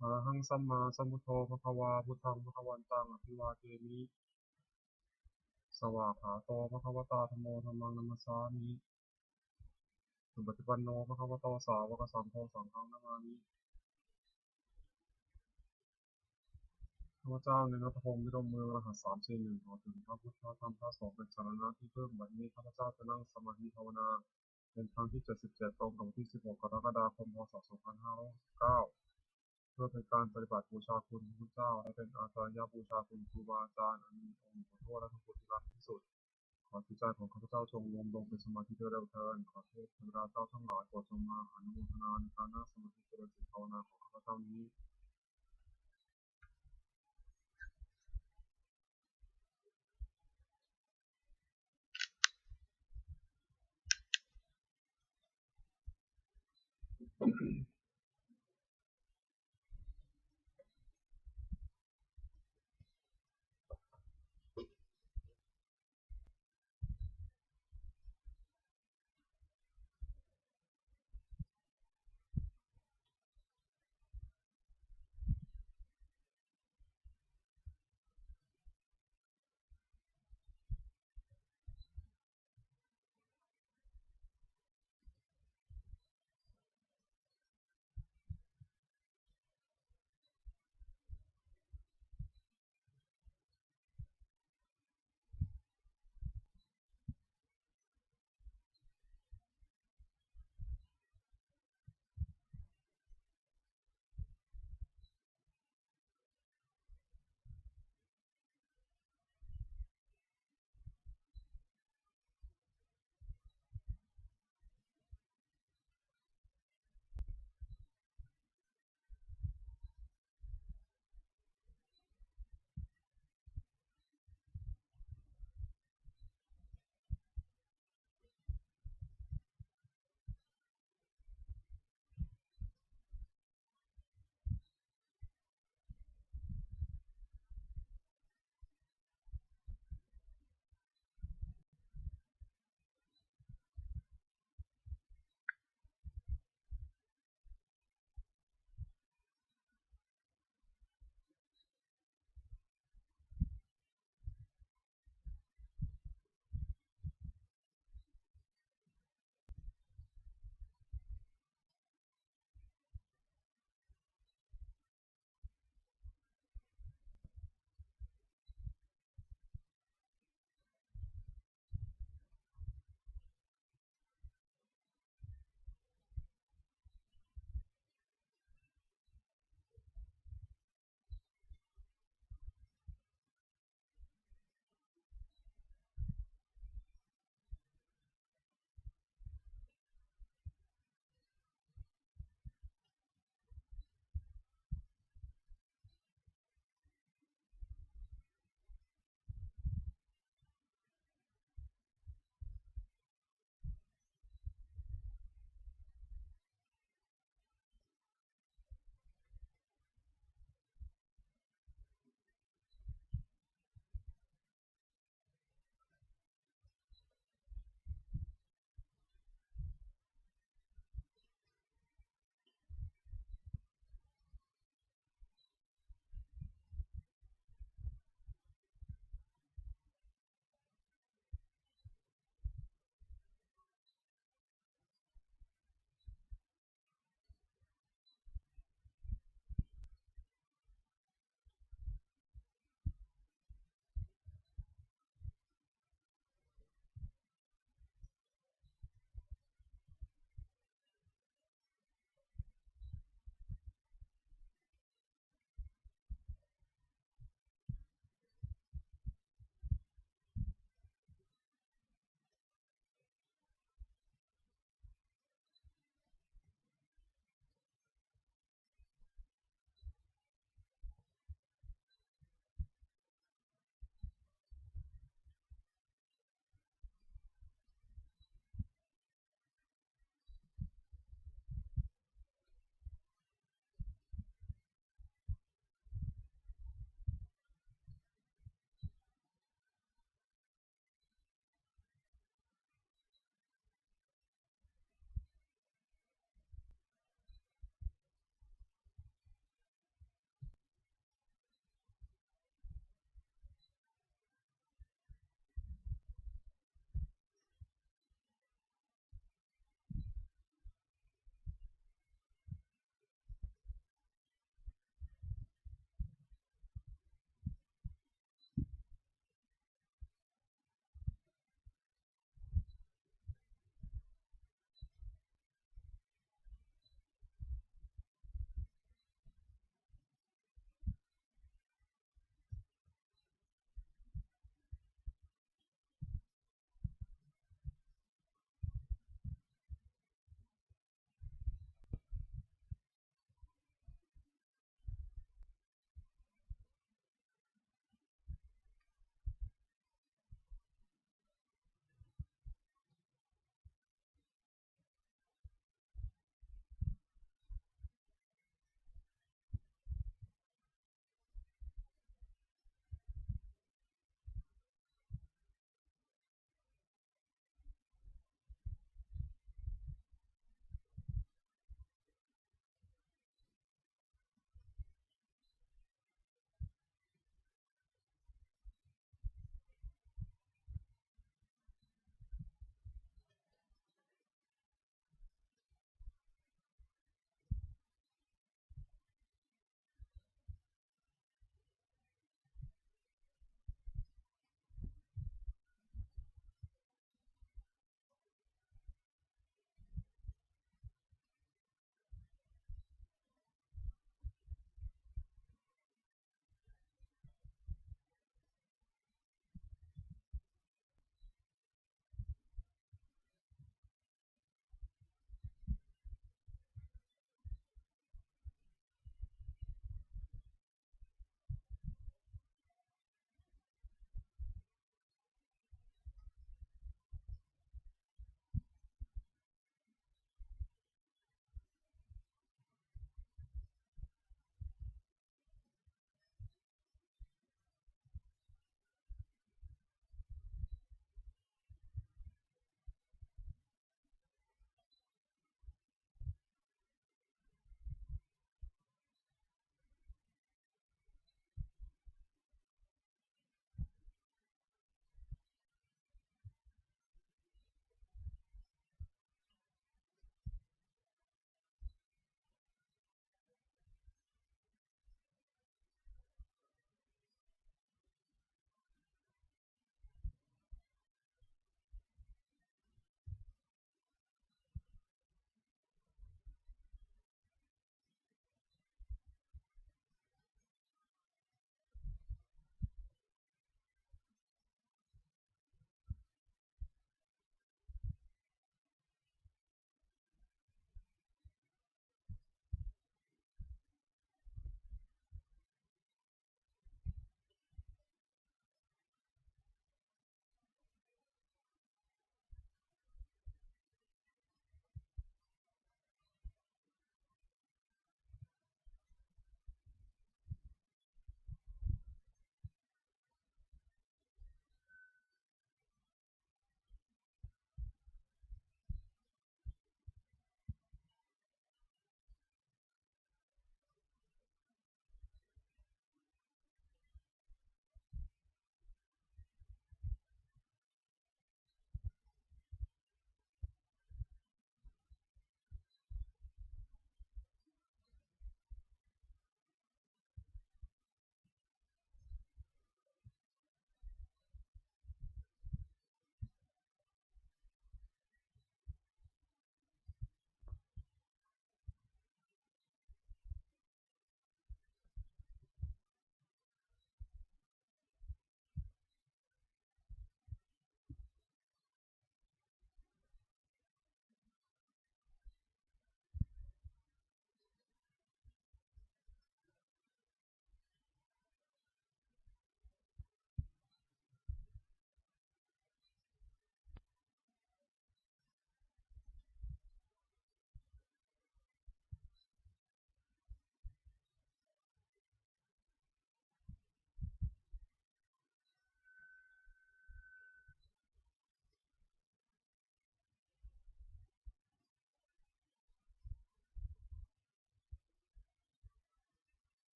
อะระหังสัมมาสัมพุทโธภควาพุทธังภควันตังอภิวาเทมิสวากขาโตภควตาธัมโมธัมมังนัมสสามิสุปฏิปันโนภควโตสาวกสังโฆสังฆังนะมามิข้าพเจ้าในนัตพงศ์วิรมเมืองรหัส341ขอถึงพระพุทธธรรมพระสงฆ์เป็นสรณะที่พึ่งบัดนี้ข้าพเจ้าจะนั่งสมาธิภาวนาเป็นครั้งที่77ตรงกับวันที่16กรกฎาคมพศ2569เพื่อเป็นการปฏิบัติบูชาคุณพระพุทธเจ้าและเป็นอาจารยบูชาคุณครูบาอาจารย์อันมีองค์ขอโทษและพระคุณที่รักที่สุดขอจิตใจของข้าพเจ้าจงรวมลงเป็นสมาธิโดยเร็วเถิดขอเทพเทวดาเจ้าทั้งหลายโปรดจงมาอนุโมทนาในการนั่งสมาธิเจริญจิตภาวนาของข้าพเจ้านี้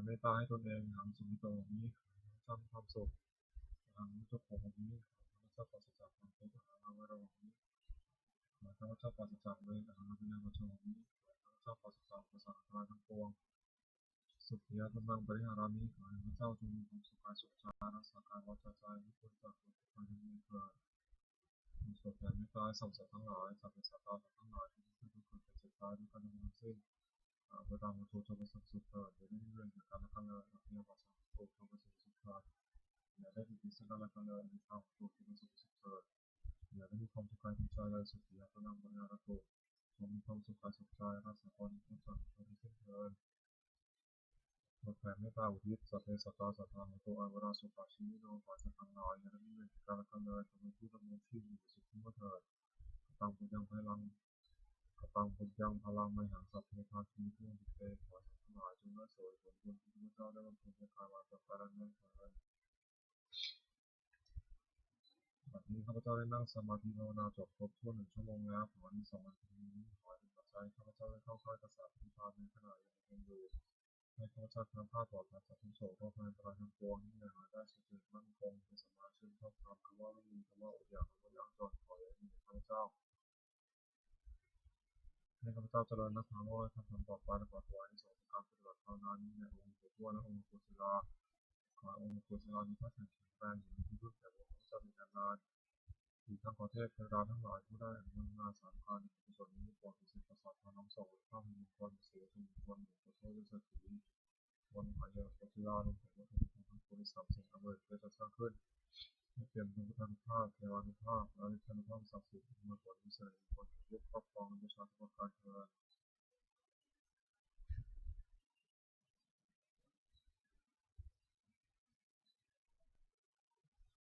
เมตตาให้ตนเองทางสุวิโตนี้สร้างความสุขทางทุกข์ของนี้ข้าพเจ้าปราศจากความทุกข์ทางระหว่างนี้ข้าพเจ้าปราศจากเวรทางวิญญาณชนนี้ข้าพเจ้าปราศจากภาษาทายทั้งปวงสุขียะธรรมังปริหารามิขอให้ข้าพเจ้าจงมีความสุขกายสุขใจรักษากายวาจาใจให้พ้นจากทุกข์ภัยทั้งมวลเถิดโปรดแผ่เมตตาให้สรรพสัตว์ทั้งหลายสัตว์และสัตว์ทั้งหลายที่มีชีวิตเกิดเจ็บตายด้วยกันทั้งสิ้นเวลามาโทษจะประสบสุขเถิดอย่าได้เรื่องเกี่ยวกันและกันเลยอย่าได้มาสั่งโทษจะประสบสุขเถิดอย่าได้ผิดซึ่งกันและกันเลยมีความโทษจะประสบสุขเถิดอย่าได้มีความทุกข์กายทุกใจเลยสุขียะธรรมังปริหารามิจงมีความสุขกายสุขใจรักษาความพ้นจากทุกข์ทั้งสิ้นเถิดโปรดแผ่เมตตาอุทิศสัพเพสัตตาสัทธาโตอาเวราสุขชีวิโนขอสัตว์ทั้งหลายอย่าได้มีเวรเกี่ยวกันและกันเลยจงเป็นผู้ดำเนินชีพอยู่สุขทั่วเถิดตั้งปุญญังพลังตั้งปุญญังพลังไมหังสัพเพภาคีผู้ดิเตขอสัตว์ทั้งหลายจงได้สวยผลบุญที่พระเจ้าได้บำเพ็ญในกายวาจาใจและเงินเถิดบัดนี้ข้าพเจ้าได้นั่งสมาธิภาวนาจบครบถ้วน1 ชั่วโมงแล้วขออานิสงส์อันเป็นนี้ขอให้เป็นปัจจัยข้าพเจ้าได้เข้าค่ายกษัตริย์ที่พาในขณะยังเป็นอยู่ให้ข้าพเจ้าทั้งผ้าปลอดภัยจากทุกโศกโรคภัยอันตรายทั้งปวงที่หาได้สุจริตมั่นคงเป็นสมาชิกชอบธรรมคำว่าไม่มีคำว่าอดอยากคำว่ายากจนขออย่าได้มีข้าพเจ้าให้ข้าพเจ้าเจริญนักธรรมและทำตลอดไปและขอถวายอานิสงส์การปฏิบัติภาวนานี้ในองค์ปู่ทวดและองค์ปู่ศิลาขอองค์ปู่ศิลามีพระแข็งแรงอยู่ในที่พึ่งแก่พวกข้าพเจ้าเป็นนานๆอีกทั้งขอเทพเทวดาทั้งหลายผู้ได้อนุโมทนาสาธุการในกุศลนี้โปรดสิทธิ์ประสาทพาน้อมส่งพระมงคลเสียทุนมงคลหมู่โพธิ์ฤาษีวันอายุปัจจุบันของวัตถุมงคลทั้งปวงสามสิ่งอำนวยเพื่อจะสร้างขึ้นให้เตรียมดวงพุทธานุภาพเทวานุภาพและฤทธานุภาพศักดิ์สิทธิ์มาผลวิเศษมงคลยุคครอบครองบูชาทุกประการเถิด